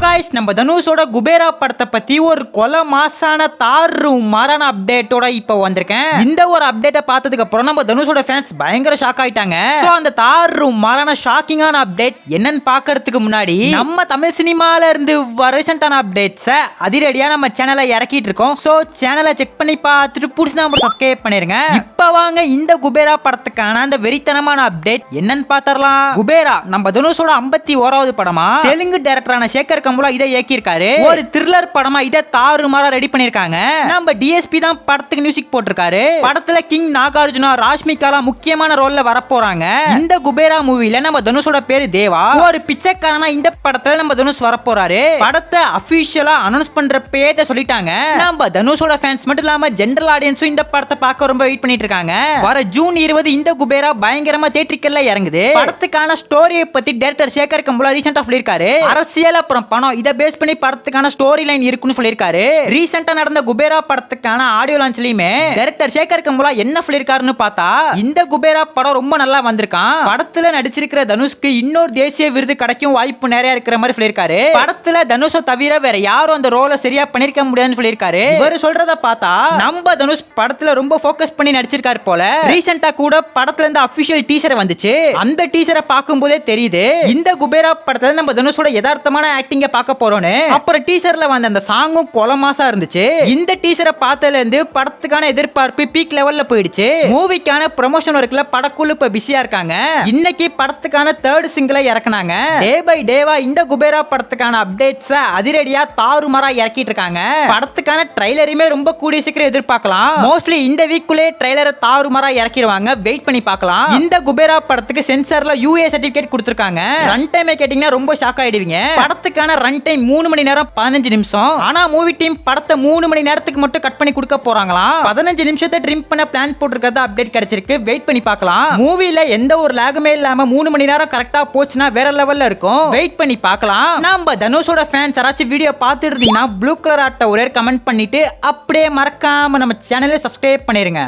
Guys நம்ம தனுஷோட குபேரா படத்தை பத்தி ஒரு கொலை மாசான தாறுமாறான அப்டேட்டோட இப்போ வந்திருக்கேன். இந்த ஒரு அப்டேட்டை பார்த்ததுக்கு அப்புறம் நம்ம தனுஷோட ஃபேன்ஸ் பயங்கர ஷாக் ஆயிட்டாங்க. சோ அந்த தாறுமாறான ஷாக்கிங்கான அப்டேட் என்னன்னு பார்க்கிறதுக்கு முன்னாடி நம்ம தமிழ் சினிமால இருந்து ரீசெண்டான அப்டேட்ஸை அதிரடியா நம்ம சேனலை இறக்கிட்டு இருக்கோம். சோ சேனலை செக் பண்ணி பார்த்துட்டு புடிச்சா நம்ம சப்ஸ்கிரைப் பண்ணிருங்க. இப்போ வாங்க இந்த குபேரா படத்துக்கான அந்த வெறித்தனமான அப்டேட் என்னன்னு பார்த்தறலாம். குபேரா நம்ம தனுஷோட 51வது படமா தெலுங்கு டைரக்டரான சேகர் கமுலா இதை இயக்கியிருக்காரு. ஒரு த்ரில்லர் படமா இதை தாறுமாறா ரெடி பண்ணிருக்காங்க. நம்ம டிஎஸ்பி தான் படத்துக்கு மியூசிக் போட்டிருக்காரு. படத்துல கிங் நாகார்ஜுனா ராஷ்மிகாலா முக்கியமான ரோல்ல வரப்போறாங்க. இந்த குபேரா மூவில நம்ம தனுஷோட பேரு தேவா. ஒரு பிச்சைக்காரனா இந்த படத்துல நம்ம தனுஷ் வரப்போறாரு. படத்தை அபிஷியலா அனௌன்ஸ் பண்றப்பே சொல்லிட்டாங்க. நம்ம தனுஷோட ஃபேன்ஸ் மட்டும் இல்லாம ஜெனரல் ஆடியன்ஸும் இந்த படத்தை பார்க்க ரொம்ப வெயிட் பண்ணிட்டு இருக்காங்க. வர ஜூன் 20 இந்த குபேரா பயங்கரமா தியேட்டர்ல இறங்குது. படத்துக்கான ஸ்டோரியை பத்தி டைரக்டர் சேகர் கமுலா ரீசெண்டா சொல்லிருக்காரு. அரசியல் அப்புறம் பணம் இதை பேஸ் பண்ணி படத்துக்கான ஸ்டோரி லைன் இருக்குன்னு சொல்லிருக்காரு. ரீசெண்டா நடந்த குபேரா படத்துக்கான ஆடியோ லான்ச்லயுமே டைரக்டர் சேகர் கமுலா என்ன சொல்லிருக்காருன்னு பார்த்தா இந்த குபேரா படம் ரொம்ப நல்லா வந்திருக்கான். படத்துல நடிச்சிருக்கிற தனுஷ்க்கு இன்னொரு தேசிய விருது கிடைக்கும் வாய்ப்பு நிறைய இருக்கிற மாதிரி சொல்லிருக்காரு. படத்துல தனுஷை தவிர வேற யாரும் அந்த ரோலை சரியா பண்ணிருக்க முடியாதுன்னு சொல்லிருக்காரு. இவர் சொல்றத பார்த்தா நம்ம தனுஷ் படத்துல ரொம்ப ஃபோக்கஸ் பண்ணி நடிச்சிருக்காரு போல. ரீசெண்டா கூட படத்துல இருந்து அபிஷியல் டீசர் வந்துச்சு. அந்த டீசரை பார்க்கும்போதே தெரியுது இந்த குபேரா படத்துல நம்ம தனுஷோட யதார்த்தமான ஆக்டிங்க பார்க்க போறோம்னு. அப்புறம் டீசர்ல வந்த அந்த சாங்கும் கொலமாசா இருந்துச்சு. இந்த டீசரை பார்த்ததுல இருந்து படத்துக்கான எதிர்பார்ப்பு பீக் லெவல்ல போயிடுச்சு. மூவிக்கான ப்ரமோஷன் ஒர்க்ல படக்குழு இப்ப பிஸியா இருக்காங்க. இன்னைக்கு படத்துக்கான தேர்ட் சிங்கிளை இறக்குனாங்க. டே பை டேவா இந்த குபேரா படத்துக்கான அப்டேட்ஸ் அதிரடியா தாறுமாறா இறக்கிட்டு இருக்காங்க. படத்துக்கான ட்ரைலரையுமே ரொம்ப கூடிய சீக்கிரம் எதிர்பார்க்கலாம். மோஸ்ட்லி இந்த வீக்குள்ளே ட்ரைலரை தாறுமாறா இறக்கிடுவாங்க. வெயிட் பண்ணி பார்க்கலாம். இந்த குபேரா படத்துக்கு சென்சார்ல யூஏ சர்டிபிகேட் கொடுத்திருக்காங்க. ரன் டைம் கேட்டீங்கன்னா ரொம்ப ஷாக் ஆயிடுவீங்க. படத்துக்கான ரன் டைம் 3 மணி நேரம் 15 நிமிஷம். ஆனா மூவி டீம் படத்தை 3 மணி நேரத்துக்கு மட்டும் கட் பண்ணி கொடுக்க போறாங்களாம். 15 நிமிஷத்தை ட்ரிம் பண்ண பிளான் போட்டுருக்கிறது அப்டேட் கிடைச்சிருக்கு. வெயிட் பண்ணி பார்க்கலாம். மூவில எந்த ஒரு லாகுமே இல்லாம 3 மணி நேரம் கரெக்டா போச்சுன்னா வேற லெவல்ல இருக்கும். வெயிட் பண்ணி பார்க்கலாம். நம்ம தனுஷோட ஃபேன்ஸ் யாராச்சும் வீடியோ பார்த்துட்டு இருந்தீங்கன்னா ப்ளூ கலர் ஆட்ட ஒரே கமெண்ட் பண்ணிட்டு அப்படியே மறக்காம நம்ம சேனலை சப்ஸ்கிரைப் பண்ணிருங்க.